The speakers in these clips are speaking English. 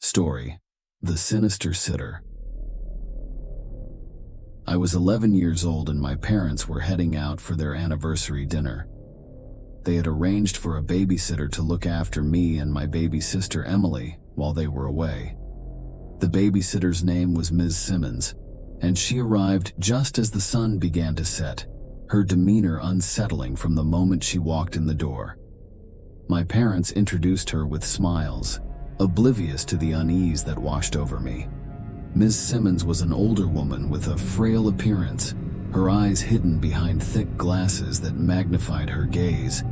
Story: The Sinister Sitter. I was 11 years old and my parents were heading out for their anniversary dinner. They had arranged for a babysitter to look after me and my baby sister Emily while they were away. The babysitter's name was Ms. Simmons, and she arrived just as the sun began to set, her demeanor unsettling from the moment she walked in the door. My parents introduced her with smiles, oblivious to the unease that washed over me. Ms. Simmons was an older woman with a frail appearance, her eyes hidden behind thick glasses that magnified her gaze,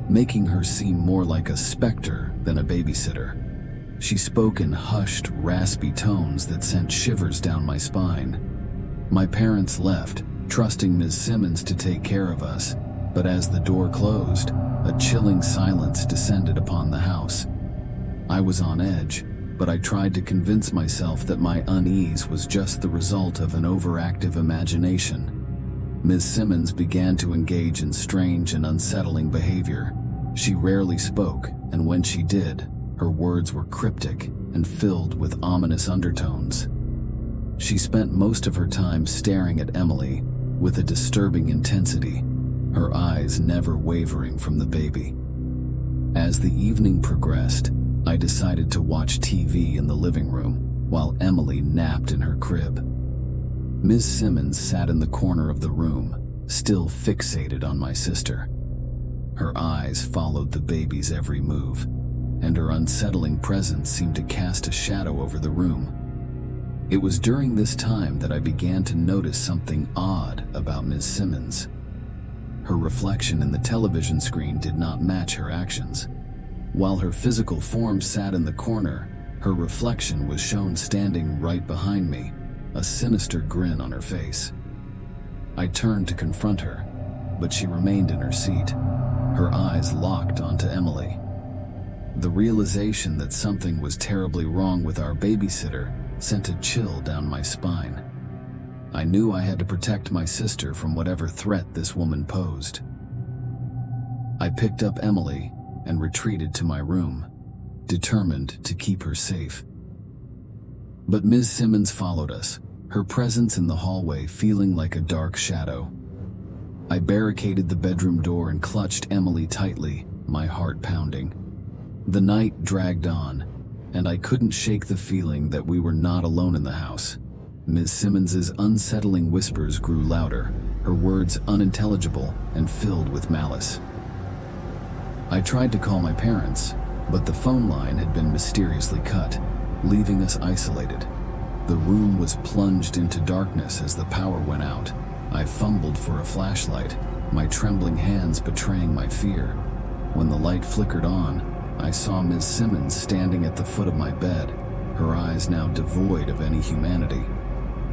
making her seem more like a specter than a babysitter. She spoke in hushed, raspy tones that sent shivers down my spine. My parents left, trusting Ms. Simmons to take care of us, but as the door closed, a chilling silence descended upon the house. I was on edge, but I tried to convince myself that my unease was just the result of an overactive imagination. Ms. Simmons began to engage in strange and unsettling behavior. She rarely spoke, and when she did, her words were cryptic and filled with ominous undertones. She spent most of her time staring at Emily with a disturbing intensity, her eyes never wavering from the baby. As the evening progressed, I decided to watch TV in the living room while Emily napped in her crib. Ms. Simmons sat in the corner of the room, still fixated on my sister. Her eyes followed the baby's every move, and her unsettling presence seemed to cast a shadow over the room. It was during this time that I began to notice something odd about Ms. Simmons. Her reflection in the television screen did not match her actions. While her physical form sat in the corner, her reflection was shown standing right behind me, a sinister grin on her face. I turned to confront her, but she remained in her seat, her eyes locked onto Emily. The realization that something was terribly wrong with our babysitter sent a chill down my spine. I knew I had to protect my sister from whatever threat this woman posed. I picked up Emily and retreated to my room, determined to keep her safe. But Ms. Simmons followed us, her presence in the hallway feeling like a dark shadow. I barricaded the bedroom door and clutched Emily tightly, my heart pounding. The night dragged on, and I couldn't shake the feeling that we were not alone in the house. Ms. Simmons's unsettling whispers grew louder, her words unintelligible and filled with malice. I tried to call my parents, but the phone line had been mysteriously cut, leaving us isolated. The room was plunged into darkness as the power went out. I fumbled for a flashlight, my trembling hands betraying my fear. When the light flickered on, I saw Ms. Simmons standing at the foot of my bed, her eyes now devoid of any humanity.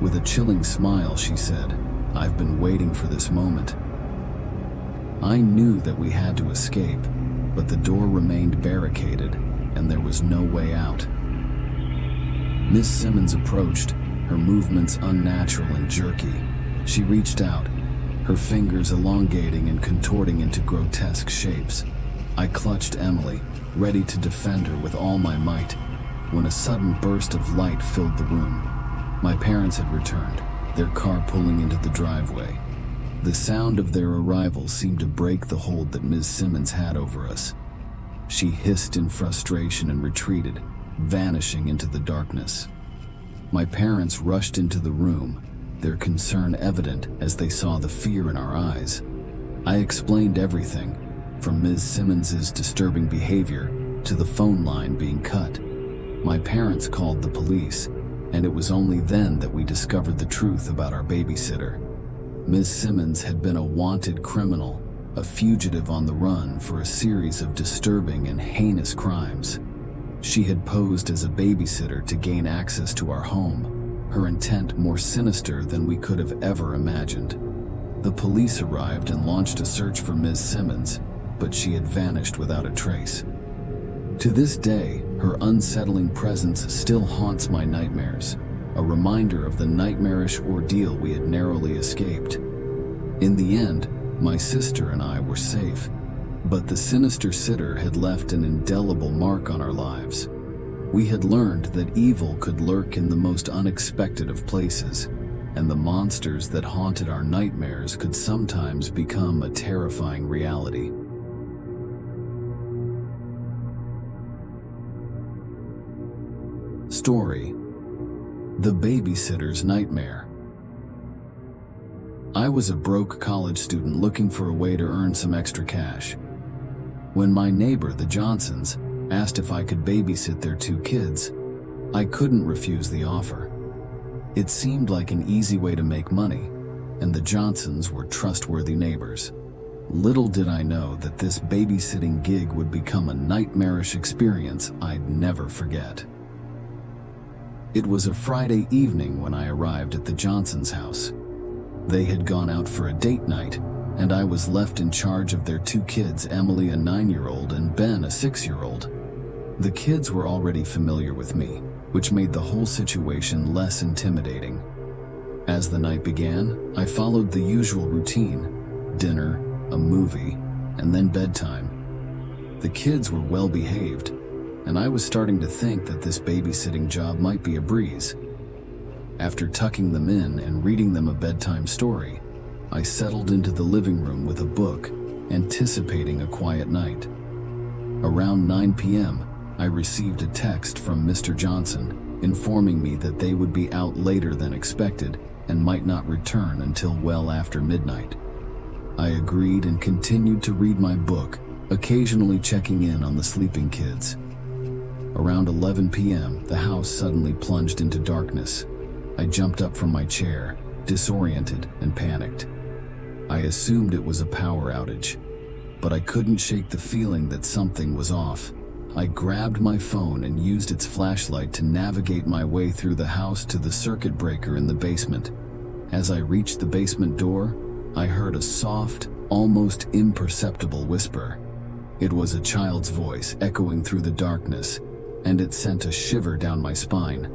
With a chilling smile, she said, "I've been waiting for this moment." I knew that we had to escape, but the door remained barricaded, and there was no way out. Miss Simmons approached, her movements unnatural and jerky. She reached out, her fingers elongating and contorting into grotesque shapes. I clutched Emily, ready to defend her with all my might, when a sudden burst of light filled the room. My parents had returned, their car pulling into the driveway. The sound of their arrival seemed to break the hold that Ms. Simmons had over us. She hissed in frustration and retreated, vanishing into the darkness. My parents rushed into the room, their concern evident as they saw the fear in our eyes. I explained everything, from Ms. Simmons's disturbing behavior to the phone line being cut. My parents called the police, and it was only then that we discovered the truth about our babysitter. Ms. Simmons had been a wanted criminal, a fugitive on the run for a series of disturbing and heinous crimes. She had posed as a babysitter to gain access to our home, her intent more sinister than we could have ever imagined. The police arrived and launched a search for Ms. Simmons, but she had vanished without a trace. To this day, her unsettling presence still haunts my nightmares, a reminder of the nightmarish ordeal we had narrowly escaped. In the end, my sister and I were safe, but the sinister sitter had left an indelible mark on our lives. We had learned that evil could lurk in the most unexpected of places, and the monsters that haunted our nightmares could sometimes become a terrifying reality. Story: The Babysitter's Nightmare. I was a broke college student looking for a way to earn some extra cash. When my neighbor, the Johnsons, asked if I could babysit their 2 kids, I couldn't refuse the offer. It seemed like an easy way to make money, and the Johnsons were trustworthy neighbors. Little did I know that this babysitting gig would become a nightmarish experience I'd never forget. It was a Friday evening when I arrived at the Johnsons' house. They had gone out for a date night, and I was left in charge of their 2 kids, Emily, a 9-year-old, and Ben, a 6-year-old. The kids were already familiar with me, which made the whole situation less intimidating. As the night began, I followed the usual routine: dinner, a movie, and then bedtime. The kids were well behaved, and I was starting to think that this babysitting job might be a breeze. After tucking them in and reading them a bedtime story, I settled into the living room with a book, anticipating a quiet night. Around 9 p.m., I received a text from Mr. Johnson informing me that they would be out later than expected and might not return until well after midnight. I agreed and continued to read my book, occasionally checking in on the sleeping kids. Around 11 p.m., the house suddenly plunged into darkness. I jumped up from my chair, disoriented and panicked. I assumed it was a power outage, but I couldn't shake the feeling that something was off. I grabbed my phone and used its flashlight to navigate my way through the house to the circuit breaker in the basement. As I reached the basement door, I heard a soft, almost imperceptible whisper. It was a child's voice echoing through the darkness, and it sent a shiver down my spine.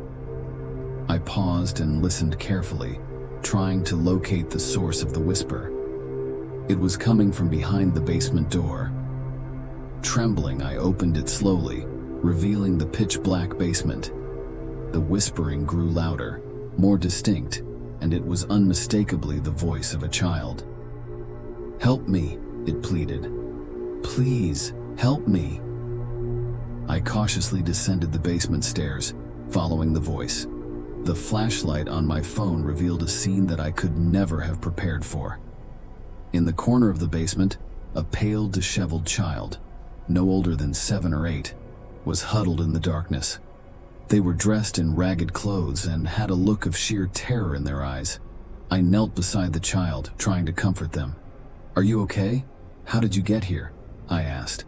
I paused and listened carefully, trying to locate the source of the whisper. It was coming from behind the basement door. Trembling, I opened it slowly, revealing the pitch-black basement. The whispering grew louder, more distinct, and it was unmistakably the voice of a child. "Help me," it pleaded. "Please, help me." I cautiously descended the basement stairs, following the voice. The flashlight on my phone revealed a scene that I could never have prepared for. In the corner of the basement, a pale, disheveled child, no older than 7 or 8, was huddled in the darkness. They were dressed in ragged clothes and had a look of sheer terror in their eyes. I knelt beside the child, trying to comfort them. "Are you okay? How did you get here?" I asked.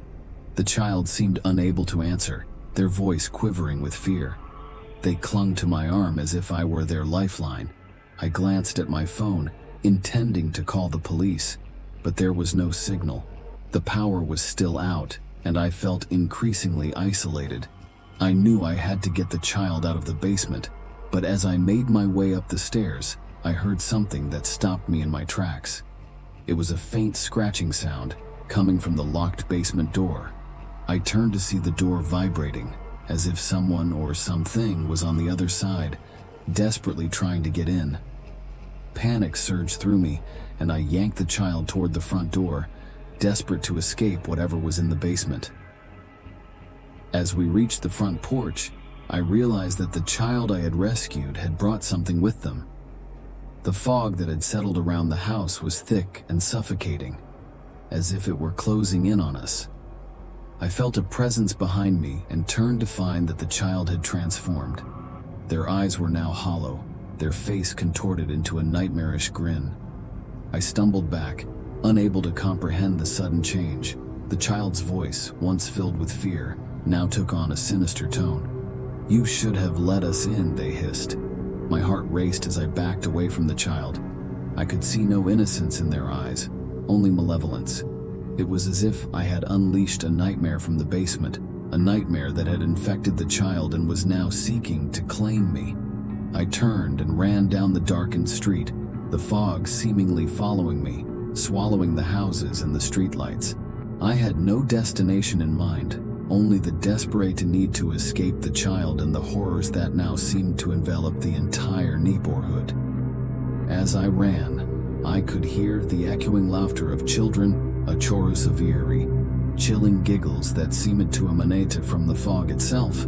The child seemed unable to answer, their voice quivering with fear. They clung to my arm as if I were their lifeline. I glanced at my phone, intending to call the police, but there was no signal. The power was still out, and I felt increasingly isolated. I knew I had to get the child out of the basement, but as I made my way up the stairs, I heard something that stopped me in my tracks. It was a faint scratching sound coming from the locked basement door. I turned to see the door vibrating, as if someone or something was on the other side, desperately trying to get in. Panic surged through me, and I yanked the child toward the front door, desperate to escape whatever was in the basement. As we reached the front porch, I realized that the child I had rescued had brought something with them. The fog that had settled around the house was thick and suffocating, as if it were closing in on us. I felt a presence behind me and turned to find that the child had transformed. Their eyes were now hollow, their face contorted into a nightmarish grin. I stumbled back, unable to comprehend the sudden change. The child's voice, once filled with fear, now took on a sinister tone. "You should have let us in," they hissed. My heart raced as I backed away from the child. I could see no innocence in their eyes, only malevolence. It was as if I had unleashed a nightmare from the basement, a nightmare that had infected the child and was now seeking to claim me. I turned and ran down the darkened street, the fog seemingly following me, swallowing the houses and the streetlights. I had no destination in mind, only the desperate need to escape the child and the horrors that now seemed to envelop the entire neighborhood. As I ran, I could hear the echoing laughter of children, a chorus of eerie, chilling giggles that seemed to emanate from the fog itself.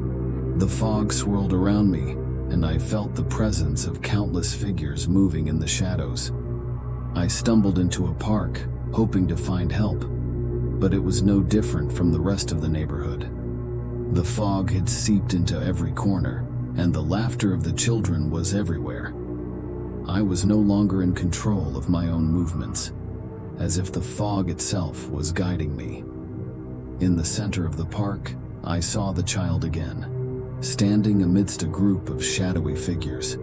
The fog swirled around me, and I felt the presence of countless figures moving in the shadows. I stumbled into a park, hoping to find help, but it was no different from the rest of the neighborhood. The fog had seeped into every corner, and the laughter of the children was everywhere. I was no longer in control of my own movements, as if the fog itself was guiding me. In the center of the park, I saw the child again, standing amidst a group of shadowy figures.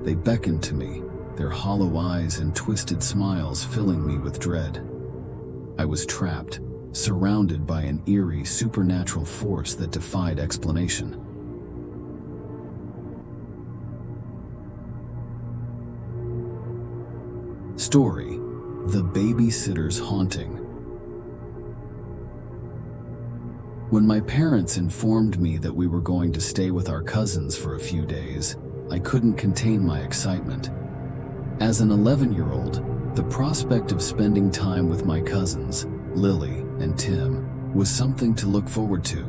They beckoned to me, their hollow eyes and twisted smiles filling me with dread. I was trapped, surrounded by an eerie supernatural force that defied explanation. Story: The Babysitter's Haunting. When my parents informed me that we were going to stay with our cousins for a few days, I couldn't contain my excitement. As an 11-year-old, the prospect of spending time with my cousins, Lily and Tim, was something to look forward to.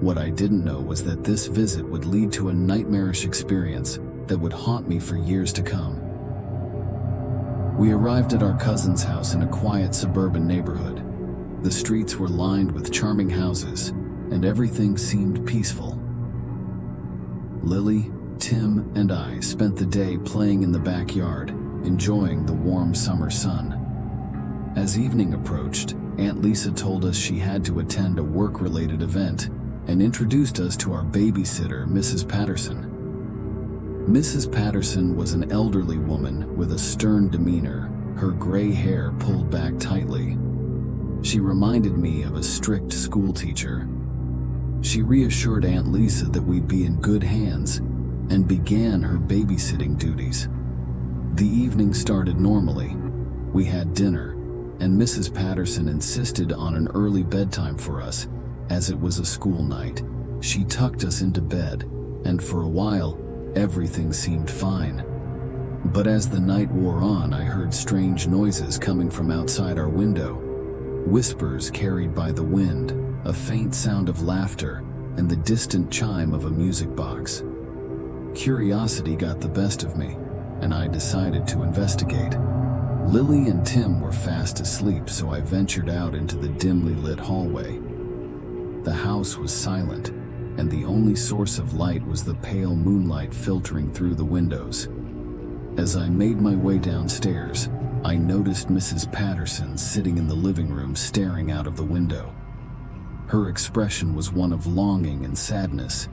What I didn't know was that this visit would lead to a nightmarish experience that would haunt me for years to come. We arrived at our cousin's house in a quiet suburban neighborhood. The streets were lined with charming houses, and everything seemed peaceful. Lily, Tim, and I spent the day playing in the backyard, enjoying the warm summer sun. As evening approached, Aunt Lisa told us she had to attend a work-related event and introduced us to our babysitter, Mrs. Patterson. Mrs. Patterson was an elderly woman with a stern demeanor, her gray hair pulled back tightly. She reminded me of a strict school teacher. She reassured Aunt Lisa that we'd be in good hands and began her babysitting duties. The evening started normally. We had dinner, and Mrs. Patterson insisted on an early bedtime for us, as it was a school night. She tucked us into bed, and for a while, everything seemed fine. But as the night wore on, I heard strange noises coming from outside our window. Whispers carried by the wind, a faint sound of laughter, and the distant chime of a music box. Curiosity got the best of me, and I decided to investigate. Lily and Tim were fast asleep, so I ventured out into the dimly lit hallway. The house was silent, and the only source of light was the pale moonlight filtering through the windows. As I made my way downstairs, I noticed Mrs. Patterson sitting in the living room staring out of the window. Her expression was one of longing and sadness,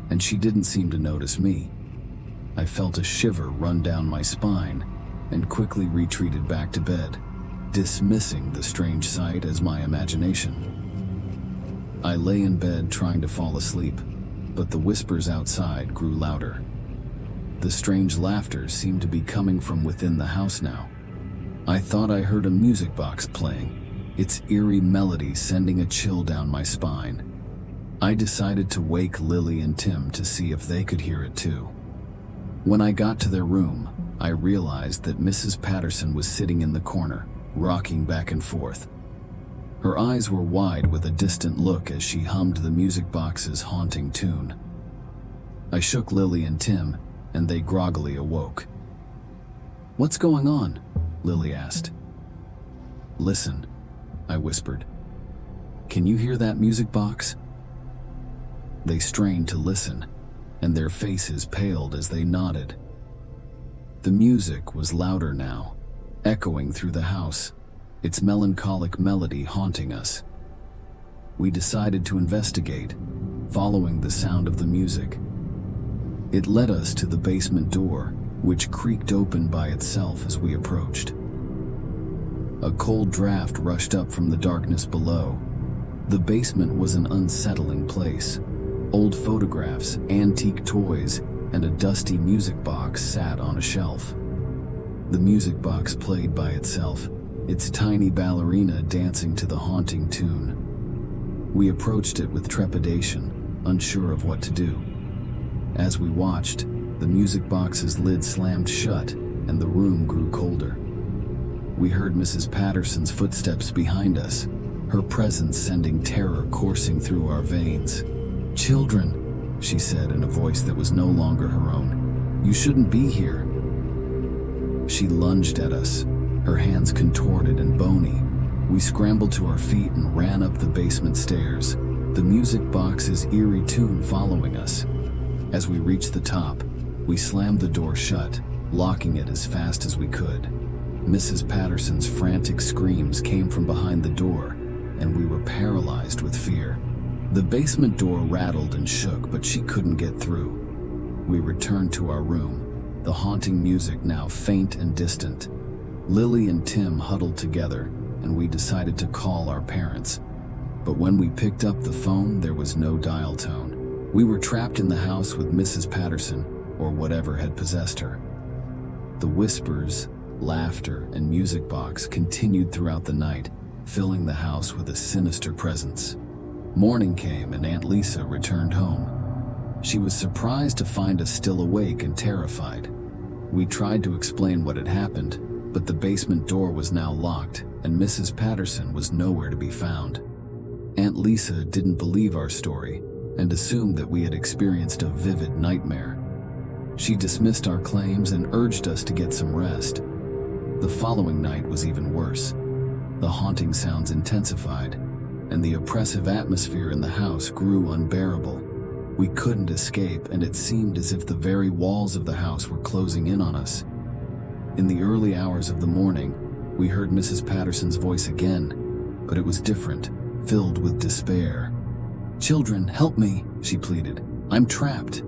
and she didn't seem to notice me. I felt a shiver run down my spine and quickly retreated back to bed, dismissing the strange sight as my imagination. I lay in bed trying to fall asleep, but the whispers outside grew louder. The strange laughter seemed to be coming from within the house now. I thought I heard a music box playing, its eerie melody sending a chill down my spine. I decided to wake Lily and Tim to see if they could hear it too. When I got to their room, I realized that Mrs. Patterson was sitting in the corner, rocking back and forth. Her eyes were wide with a distant look as she hummed the music box's haunting tune. I shook Lily and Tim, and they groggily awoke. "What's going on?" Lily asked. "Listen," I whispered. "Can you hear that music box?" They strained to listen, and their faces paled as they nodded. The music was louder now, echoing through the house, its melancholic melody haunting us. We decided to investigate, following the sound of the music. It led us to the basement door, which creaked open by itself as we approached. A cold draft rushed up from the darkness below. The basement was an unsettling place. Old photographs, antique toys, and a dusty music box sat on a shelf. The music box played by itself, its tiny ballerina dancing to the haunting tune. We approached it with trepidation, unsure of what to do. As we watched, the music box's lid slammed shut and the room grew colder. We heard Mrs. Patterson's footsteps behind us, her presence sending terror coursing through our veins. "Children," she said in a voice that was no longer her own. "You shouldn't be here." She lunged at us, her hands contorted and bony. We scrambled to our feet and ran up the basement stairs, the music box's eerie tune following us. As we reached the top, we slammed the door shut, locking it as fast as we could. Mrs. Patterson's frantic screams came from behind the door, and we were paralyzed with fear. The basement door rattled and shook, but she couldn't get through. We returned to our room, the haunting music now faint and distant. Lily and Tim huddled together, and we decided to call our parents. But when we picked up the phone, there was no dial tone. We were trapped in the house with Mrs. Patterson, or whatever had possessed her. The whispers, laughter, and music box continued throughout the night, filling the house with a sinister presence. Morning came and Aunt Lisa returned home. She was surprised to find us still awake and terrified. We tried to explain what had happened, but the basement door was now locked and Mrs. Patterson was nowhere to be found. Aunt Lisa didn't believe our story and assumed that we had experienced a vivid nightmare. She dismissed our claims and urged us to get some rest. The following night was even worse. The haunting sounds intensified, and the oppressive atmosphere in the house grew unbearable. We couldn't escape, and it seemed as if the very walls of the house were closing in on us. In the early hours of the morning, we heard Mrs. Patterson's voice again, but it was different, filled with despair. "Children, help me," she pleaded. "I'm trapped."